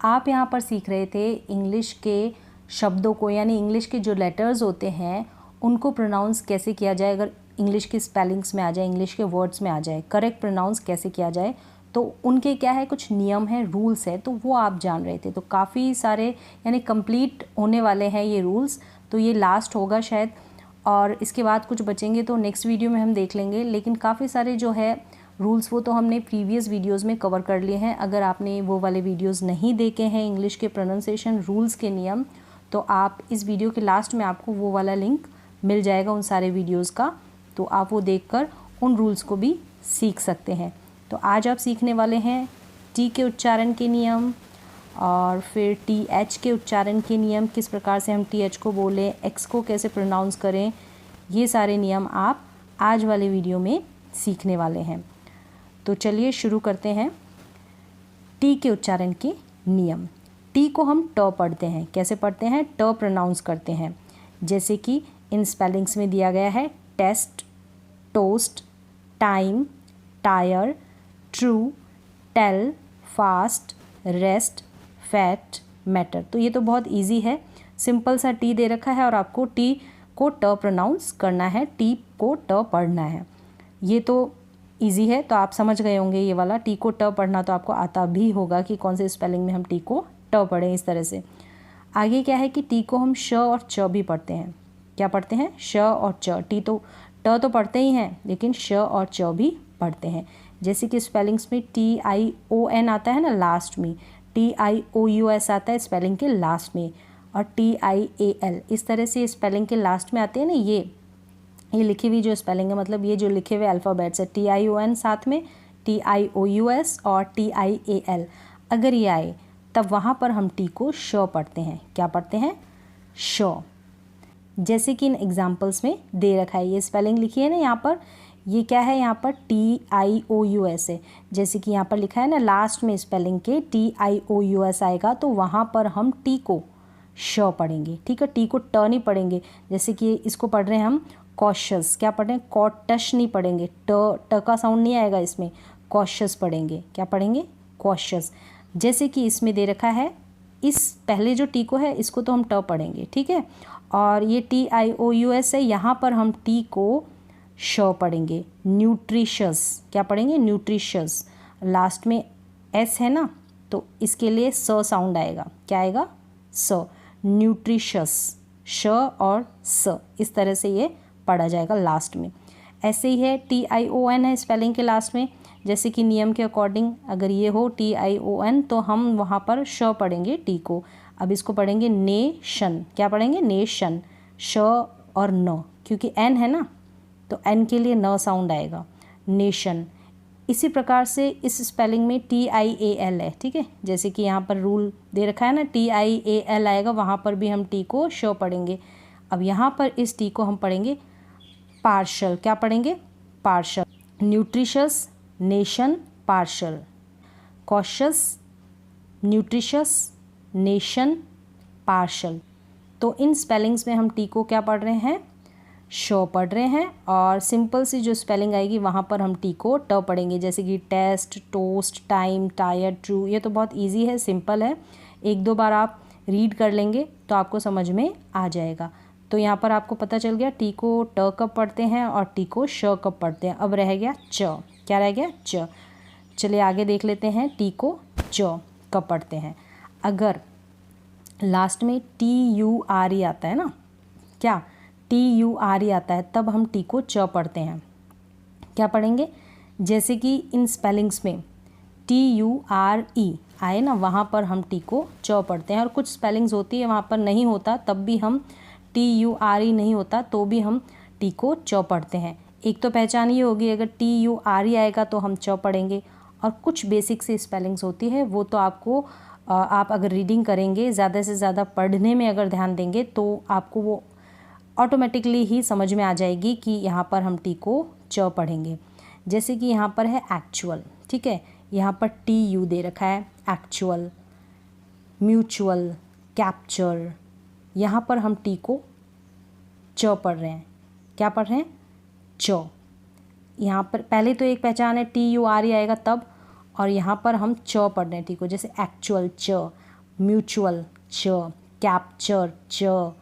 आप यहाँ पर सीख रहे थे इंग्लिश के शब्दों को, यानी इंग्लिश के जो लेटर्स होते हैं उनको प्रोनाउंस कैसे किया जाए, अगर इंग्लिश की स्पेलिंग्स में आ जाए, इंग्लिश के वर्ड्स में आ जाए, करेक्ट प्रोनाउंस कैसे किया जाए, तो उनके क्या है, कुछ नियम है, रूल्स है, तो वो आप जान रहे थे। तो काफ़ी सारे यानी कंप्लीट होने वाले हैं ये रूल्स, तो ये लास्ट होगा शायद, और इसके बाद कुछ बचेंगे तो नेक्स्ट वीडियो में हम देख लेंगे। लेकिन काफ़ी सारे जो है रूल्स वो तो हमने प्रीवियस वीडियोस में कवर कर लिए हैं। अगर आपने वो वाले वीडियोस नहीं देखे हैं इंग्लिश के प्रोनाउंसिएशन रूल्स के नियम, तो आप इस वीडियो के लास्ट में आपको वो वाला लिंक मिल जाएगा उन सारे वीडियोस का, तो आप वो देखकर उन रूल्स को भी सीख सकते हैं। तो आज आप सीखने वाले हैं टी के उच्चारण के नियम, और फिर टी एच के उच्चारण के नियम, किस प्रकार से हम टी एच को बोलें, एक्स को कैसे प्रोनाउंस करें, ये सारे नियम आप आज वाले वीडियो में सीखने वाले हैं। तो चलिए शुरू करते हैं टी के उच्चारण के नियम। टी को हम ट पढ़ते हैं, कैसे पढ़ते हैं, ट प्रोनाउंस करते हैं, जैसे कि इन स्पेलिंग्स में दिया गया है, test, toast, time, tyre, true, tell, fast, rest, fat, matter. तो ये तो बहुत इजी है, सिंपल सा टी दे रखा है और आपको टी को ट प्रोनाउंस करना है, टी को ट पढ़ना है। ये तो इजी है, तो आप समझ गए होंगे ये वाला टी को ट पढ़ना, तो आपको आता भी होगा कि कौन से स्पेलिंग में हम टी को ट पढ़ें इस तरह से। आगे क्या है कि टी को हम श और च भी पढ़ते हैं। क्या पढ़ते हैं, श और च। टी तो ट तो पढ़ते ही हैं, लेकिन श और च भी पढ़ते हैं। जैसे कि स्पेलिंग्स में TION आता है ना लास्ट में, TIOUS आता है स्पेलिंग के लास्ट में, और TIAL, इस तरह से स्पेलिंग के लास्ट में आते हैं ना। ये लिखी हुई जो स्पेलिंग है, मतलब ये जो लिखे हुए अल्फ़ाबेट्स है, TION साथ में, TIOUS और TIAL, अगर ये आए तब वहाँ पर हम टी को श पढ़ते हैं। क्या पढ़ते हैं, श। जैसे कि इन एग्जाम्पल्स में दे रखा है, ये स्पेलिंग लिखी है ना यहाँ पर, ये क्या है, यहाँ पर TIOUS है। जैसे कि यहाँ पर लिखा है ना लास्ट में स्पेलिंग के TIOUS आएगा, तो वहाँ पर हम टी को श पढ़ेंगे, ठीक है, टी को ट नहीं पढ़ेंगे। जैसे कि इसको पढ़ रहे हैं हम कॉशियस, क्या पढ़ें, कॉटश नहीं पढ़ेंगे, ट का साउंड नहीं आएगा इसमें, कॉशियस पढ़ेंगे। क्या पढ़ेंगे, कॉशियस। जैसे कि इसमें दे रखा है, इस पहले जो टी को है इसको तो हम ट पढ़ेंगे, ठीक है, और ये TIOUS है, यहाँ पर हम टी को श पढ़ेंगे। न्यूट्रिशस, क्या पढ़ेंगे, न्यूट्रिशस। लास्ट में एस है ना, तो इसके लिए स साउंड आएगा। क्या आएगा, स, न्यूट्रिशस, श और स, इस तरह से ये पढ़ा जाएगा लास्ट में। ऐसे ही है TION है स्पेलिंग के लास्ट में, जैसे कि नियम के अकॉर्डिंग अगर ये हो TION, तो हम वहाँ पर श पढ़ेंगे टी को। अब इसको पढ़ेंगे नेशन। क्या पढ़ेंगे, नेशन, श और न, क्योंकि एन है ना, तो एन के लिए न साउंड आएगा, नेशन। इसी प्रकार से इस स्पेलिंग में TIAL है, ठीक है, जैसे कि यहाँ पर रूल दे रखा है ना, TIAL आएगा, वहाँ पर भी हम टी को श पढ़ेंगे। अब यहाँ पर इस टी को हम पढ़ेंगे पार्शल। क्या पढ़ेंगे, partial. Nutritious, nation, partial, cautious, nutritious, nation, partial. तो इन स्पेलिंग्स में हम टी को क्या पढ़ रहे हैं, श पढ़ रहे हैं, और सिंपल सी जो स्पेलिंग आएगी वहाँ पर हम टी को ट पढ़ेंगे, जैसे कि test, toast, time, tyre, true. ये तो बहुत इजी है, सिंपल है, एक दो बार आप रीड कर लेंगे तो आपको समझ में आ जाएगा। तो यहाँ पर आपको पता चल गया टी को ट कब पढ़ते हैं और टी को श कब पढ़ते हैं। अब रह गया च। क्या रह गया, च। चलिए आगे देख लेते हैं टी को च कब पढ़ते हैं। अगर लास्ट में TURE आता है ना, क्या TURE आता है, तब हम टी को च पढ़ते हैं। क्या पढ़ेंगे, जैसे कि इन स्पेलिंग्स में TURE आए ना, वहाँ पर हम टी को च पढ़ते हैं। और कुछ स्पेलिंग्स होती है वहाँ पर नहीं होता, तब भी हम TURE नहीं होता तो भी हम टी को च पढ़ते हैं। एक तो पहचान ये होगी, अगर TURE आएगा तो हम च पढ़ेंगे। और कुछ बेसिक से स्पेलिंग्स होती है, वो तो आपको आप अगर रीडिंग करेंगे, ज़्यादा से ज़्यादा पढ़ने में अगर ध्यान देंगे, तो आपको वो ऑटोमेटिकली ही समझ में आ जाएगी कि यहाँ पर हम टी को च पढ़ेंगे। जैसे कि यहाँ पर है एक्चुअल, ठीक है, यहाँ पर TU दे रखा है, एक्चुअल, म्यूचुअल, कैप्चर। यहाँ पर हम टी को च पढ़ रहे हैं। क्या पढ़ रहे हैं, च। यहाँ पर पहले तो एक पहचान है, TURE आएगा तब, और यहाँ पर हम च पढ़ रहे हैं टी को, जैसे एक्चुअल च, म्यूचुअल च, कैप्चर च,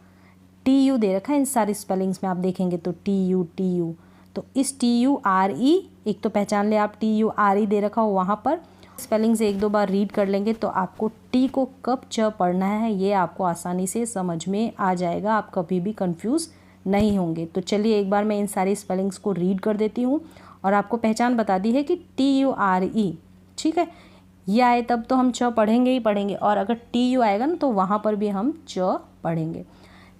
टी यू दे रखा है इन सारी स्पेलिंग्स में, आप देखेंगे तो टी यू, तो इस टी यू आर ई, एक तो पहचान ले आप, टी यू आर ई दे रखा हो वहाँ पर स्पेलिंग से एक दो बार रीड कर लेंगे तो आपको टी को कब च पढ़ना है ये आपको आसानी से समझ में आ जाएगा, आप कभी भी कंफ्यूज नहीं होंगे। तो चलिए एक बार मैं इन सारी स्पेलिंग्स को रीड कर देती हूँ और आपको पहचान बता दी है कि टी यू आर ई, ठीक है, ये आए तब तो हम च पढ़ेंगे ही पढ़ेंगे, और अगर टी यू आएगा ना तो वहाँ पर भी हम च पढ़ेंगे।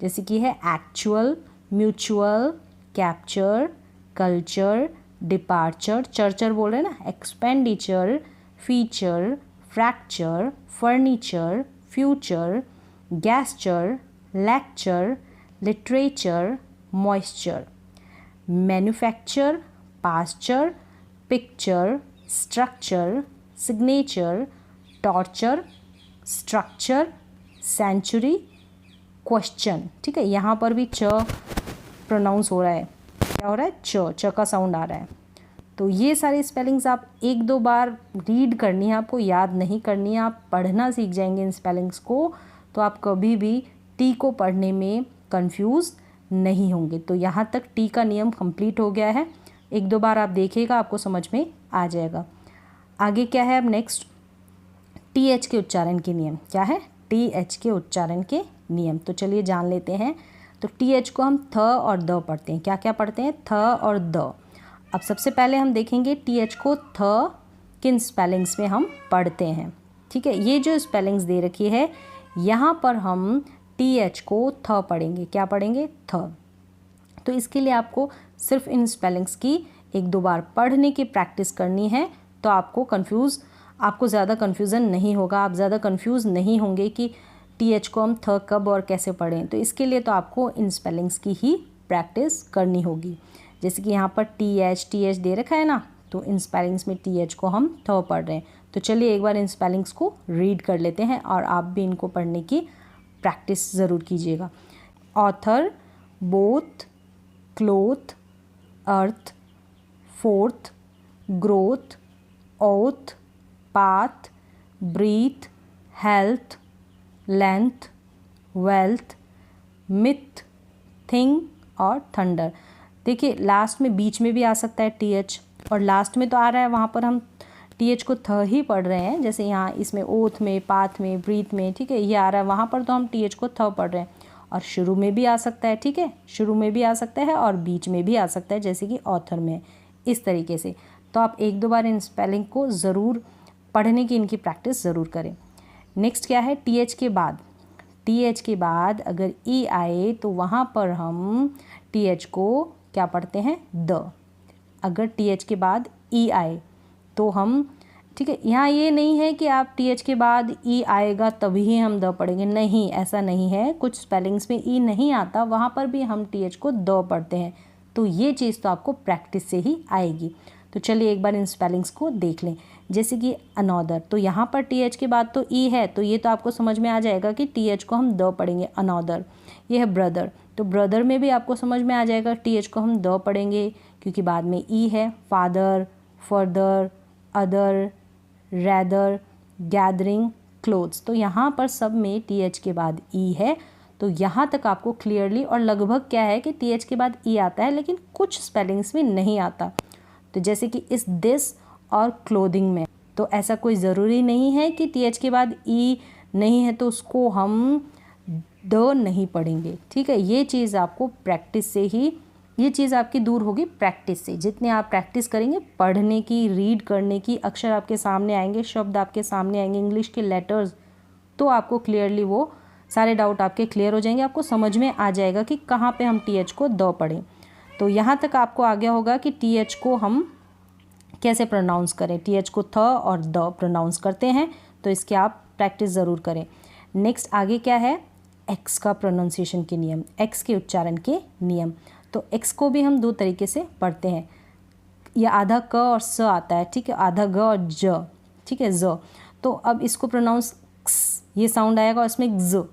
जैसे कि है actual, mutual, capture, culture, departure, चर्चर बोल रहे हैं ना, expenditure, feature, fracture, furniture, future, gesture, lecture, literature, moisture, manufacture, pasture, picture, structure, signature, torture, structure, century, question. ठीक है, यहाँ पर भी च प्रोनाउंस हो रहा है, क्या हो रहा है, च का साउंड आ रहा है। तो ये सारी स्पेलिंग्स आप एक दो बार रीड करनी है, आपको याद नहीं करनी है, आप पढ़ना सीख जाएंगे इन स्पेलिंग्स को, तो आप कभी भी टी को पढ़ने में कंफ्यूज नहीं होंगे। तो यहाँ तक टी का नियम कंप्लीट हो गया है, एक दो बार आप देखिएगा आपको समझ में आ जाएगा। आगे क्या है अब नेक्स्ट, टी एच के उच्चारण के नियम। क्या है, टी एच के उच्चारण के नियम। तो चलिए जान लेते हैं। तो टी एच को हम थ और द पढ़ते हैं। क्या क्या पढ़ते हैं, थ और द। अब सबसे पहले हम देखेंगे टी एच को थ किन स्पेलिंग्स में हम पढ़ते हैं। ठीक है, ये जो स्पेलिंग्स दे रखी है यहाँ पर हम टी एच को थ पढ़ेंगे। क्या पढ़ेंगे, थ। तो इसके लिए आपको सिर्फ इन स्पेलिंग्स की एक दो बार पढ़ने की प्रैक्टिस करनी है, तो आपको ज़्यादा कन्फ्यूज़न नहीं होगा, आप ज़्यादा कन्फ्यूज़ नहीं होंगे कि टी एच को हम थ कब और कैसे पढ़ें। तो इसके लिए तो आपको इन स्पेलिंग्स की ही प्रैक्टिस करनी होगी। जैसे कि यहाँ पर टी एच दे रखा है ना, तो इन स्पेलिंग्स में टी एच को हम थ पढ़ रहे हैं। तो चलिए एक बार इन स्पेलिंग्स को रीड कर लेते हैं और आप भी इनको पढ़ने की प्रैक्टिस ज़रूर कीजिएगा। Author, both, cloth, earth, fourth, growth, oath, path, breathe, health, length, wealth, myth, thing और थंडर। देखिए लास्ट में, बीच में भी आ सकता है टी एच, और लास्ट में तो आ रहा है, वहाँ पर हम टी एच को थ ही पढ़ रहे हैं। जैसे यहाँ इसमें ओथ में, पाथ में, ब्रीथ में, ठीक है, ये आ रहा है, वहाँ पर तो हम टी एच को थ पढ़ रहे हैं। और शुरू में भी आ सकता है, ठीक है, शुरू में भी आ सकता है और बीच में भी आ सकता है, जैसे कि ऑथर में, इस तरीके से। तो आप एक दो बार इन स्पेलिंग को ज़रूर पढ़ने की, इनकी प्रैक्टिस ज़रूर करें। नेक्स्ट क्या है, टी एच के बाद, टी एच के बाद अगर ई आए तो वहाँ पर हम टी एच को क्या पढ़ते हैं, द। अगर टी एच के बाद ई आए तो हम, ठीक है, यहाँ ये नहीं है कि आप टी एच के बाद ई आएगा तभी हम द पढ़ेंगे, नहीं, ऐसा नहीं है। कुछ स्पेलिंग्स में ई नहीं आता, वहाँ पर भी हम टी एच को द पढ़ते हैं। तो ये चीज़ तो आपको प्रैक्टिस से ही आएगी। तो चलिए एक बार इन स्पेलिंग्स को देख लें। जैसे कि अनॉदर, तो यहाँ पर टी एच के बाद तो ई है, तो ये तो आपको समझ में आ जाएगा कि टी एच को हम द पढ़ेंगे, अनॉदर। ये है ब्रदर, तो ब्रदर में भी आपको समझ में आ जाएगा टी एच को हम द पढ़ेंगे, क्योंकि बाद में ई है। Father, further, other, rather, gathering, clothes, तो यहाँ पर सब में टी एच के बाद ई है। तो यहाँ तक आपको क्लियरली, और लगभग क्या है कि टी एच के बाद ई आता है, लेकिन कुछ स्पेलिंग्स में नहीं आता। तो जैसे कि इस दिस और क्लोथिंग में, तो ऐसा कोई ज़रूरी नहीं है कि टी एच के बाद ई नहीं है तो उसको हम द नहीं पढ़ेंगे। ठीक है, ये चीज़ आपको प्रैक्टिस से ही, ये चीज़ आपकी दूर होगी प्रैक्टिस से। जितने आप प्रैक्टिस करेंगे पढ़ने की, रीड करने की, अक्षर आपके सामने आएंगे, शब्द आपके सामने आएंगे, इंग्लिश के लेटर्स, तो आपको क्लियरली वो सारे डाउट आपके क्लियर हो जाएंगे, आपको समझ में आ जाएगा कि कहाँ पे हम टी एच को द पढ़ें। तो यहाँ तक आपको आ गया होगा कि टी एच को हम कैसे प्रोनाउंस करें। टी एच को थ और द प्रोनाउंस करते हैं, तो इसके आप प्रैक्टिस ज़रूर करें। नेक्स्ट आगे क्या है, एक्स का प्रोनाउंसिएशन के नियम, एक्स के उच्चारण के नियम। तो एक्स को भी हम दो तरीके से पढ़ते हैं, या आधा क और स आता है, ठीक है, आधा ग और ज, ठीक है, ज। तो अब इसको प्रोनाउंस ये साउंड आएगा और इसमें ज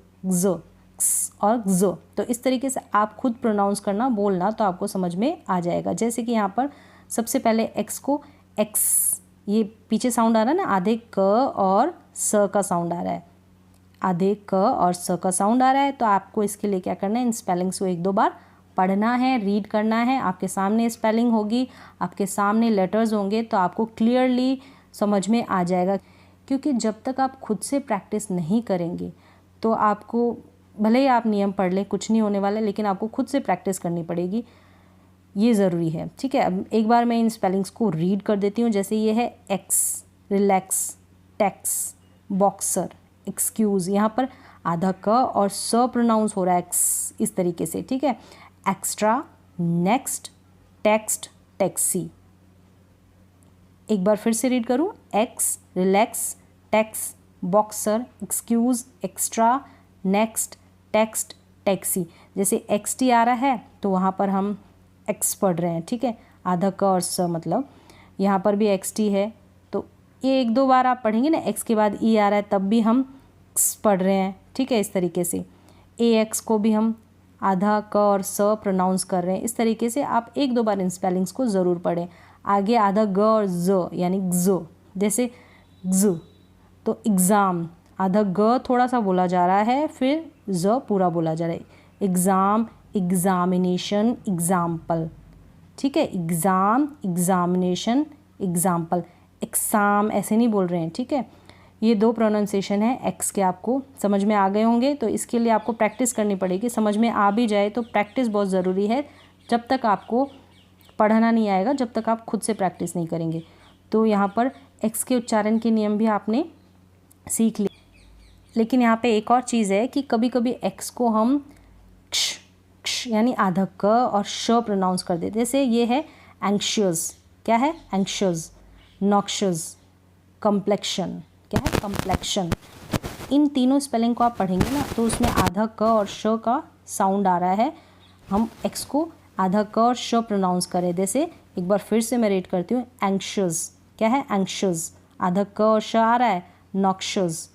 और ज। तो इस तरीके से आप खुद प्रोनाउंस करना, बोलना, तो आपको समझ में आ जाएगा। जैसे कि यहाँ पर सबसे पहले एक्स को एक्स, ये पीछे साउंड आ रहा है ना, आधे क और स का साउंड आ रहा है, आधे क और स का साउंड आ रहा है, तो आपको इसके लिए क्या करना है, इन स्पेलिंग्स को 1-2 बार पढ़ना है, रीड करना है। आपके सामने स्पेलिंग होगी, आपके सामने लेटर्स होंगे, तो आपको क्लियरली समझ में आ जाएगा। क्योंकि जब तक आप खुद से प्रैक्टिस नहीं करेंगे तो आपको, भले ही आप नियम पढ़ लें, कुछ नहीं होने वाला, लेकिन आपको खुद से प्रैक्टिस करनी पड़ेगी, ये ज़रूरी है। ठीक है, अब एक बार मैं इन स्पेलिंग्स को रीड कर देती हूँ। जैसे ये है x, relax, tax, boxer, excuse. यहाँ पर आधा क और स प्रोनाउंस हो रहा है एक्स, इस तरीके से। ठीक है, एक्स्ट्रा, नेक्स्ट, टेक्स्ट, टैक्सी। एक बार फिर से रीड करूँ, x, relax, tax, boxer, excuse, extra, next, text, taxi. जैसे एक्स टी आ रहा है तो वहाँ पर हम एक्स पढ़ रहे हैं। ठीक है, आधा क और स, मतलब यहाँ पर भी एक्स टी है, तो ये 1-2 बार आप पढ़ेंगे ना, एक्स के बाद ई आ रहा है तब भी हम एक्स पढ़ रहे हैं। ठीक है, इस तरीके से ए एक्स को भी हम आधा क और स प्रोनाउंस कर रहे हैं। इस तरीके से आप 1-2 बार इन स्पेलिंग्स को ज़रूर पढ़ें। आगे आधा ग और ज यानी ज़, जैसे ज़, तो एग्ज़ाम, आधा ग थोड़ा सा बोला जा रहा है, फिर ज पूरा बोला जा रहा है। Exam, examination, example. ठीक है, एग्ज़ाम, एग्ज़ामिनेशन, एग्ज़ाम्पल। एग्ज़ाम ऐसे नहीं बोल रहे हैं। ठीक है, ये 2 प्रोनाउंसिएशन है एक्स के, आपको समझ में आ गए होंगे। तो इसके लिए आपको प्रैक्टिस करनी पड़ेगी। समझ में आ भी जाए तो प्रैक्टिस बहुत ज़रूरी है। जब तक आपको पढ़ना नहीं आएगा, जब तक आप खुद से प्रैक्टिस नहीं करेंगे। तो यहाँ पर एक्स के उच्चारण के नियम भी आपने सीख लिए। लेकिन यहाँ पे एक और चीज़ है कि कभी कभी एक्स को हम क्ष क्ष यानी आधा क और श प्रोनाउंस कर देते। जैसे ये है एंक्शियस, क्या है, एंक्शियस, नॉक्शियस, कम्प्लेक्शन, क्या है, कम्प्लेक्शन। इन तीनों स्पेलिंग को आप पढ़ेंगे ना, तो उसमें आधा क और श का साउंड आ रहा है। हम एक्स को आधा क और श प्रोनाउंस करें। जैसे एक बार फिर से मैं रीड करती हूँ, एंक्शियस, क्या है, एंक्शियस, आधा क और श आ रहा है, नॉक्शियस,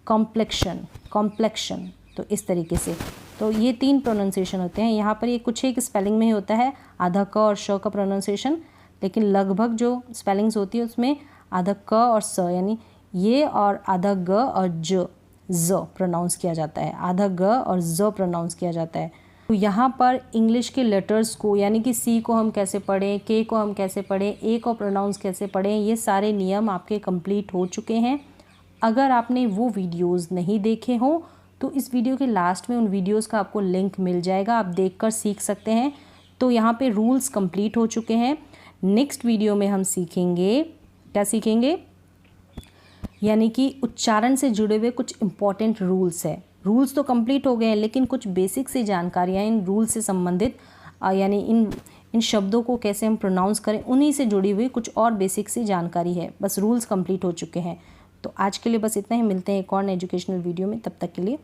कॉम्प्लेक्शन, कॉम्प्लेक्शन। तो इस तरीके से, तो ये 3 प्रोनाउंसिएशन होते हैं। यहाँ पर ये कुछ एक स्पेलिंग में ही होता है आधा क और श का प्रोनाउंसिएशन, लेकिन लगभग जो स्पेलिंग्स होती है उसमें आधा क और स यानी ये और आधा ग और ज प्रोनाउंस किया जाता है, आधा ग और ज प्रोनाउंस किया जाता है। तो यहाँ पर इंग्लिश के लेटर्स को, यानी कि सी को हम कैसे पढ़ें, के को हम कैसे पढ़ें, ए को प्रोनाउंस कैसे पढ़ें, ये सारे नियम आपके कंप्लीट हो चुके हैं। अगर आपने वो वीडियोस नहीं देखे हों तो इस वीडियो के लास्ट में उन वीडियोस का आपको लिंक मिल जाएगा, आप देखकर सीख सकते हैं। तो यहाँ पे रूल्स कंप्लीट हो चुके हैं। नेक्स्ट वीडियो में हम सीखेंगे, क्या सीखेंगे, यानी कि उच्चारण से जुड़े हुए कुछ इंपॉर्टेंट रूल्स है। रूल्स तो कंप्लीट हो गए हैं, लेकिन कुछ बेसिक सी जानकारियाँ इन रूल से संबंधित, यानी इन शब्दों को कैसे हम प्रोनाउंस करें, उन्हीं से जुड़ी हुई कुछ और बेसिक सी जानकारी है। बस रूल्स कंप्लीट हो चुके हैं। तो आज के लिए बस इतना ही, मिलते हैं एक और एजुकेशनल वीडियो में, तब तक के लिए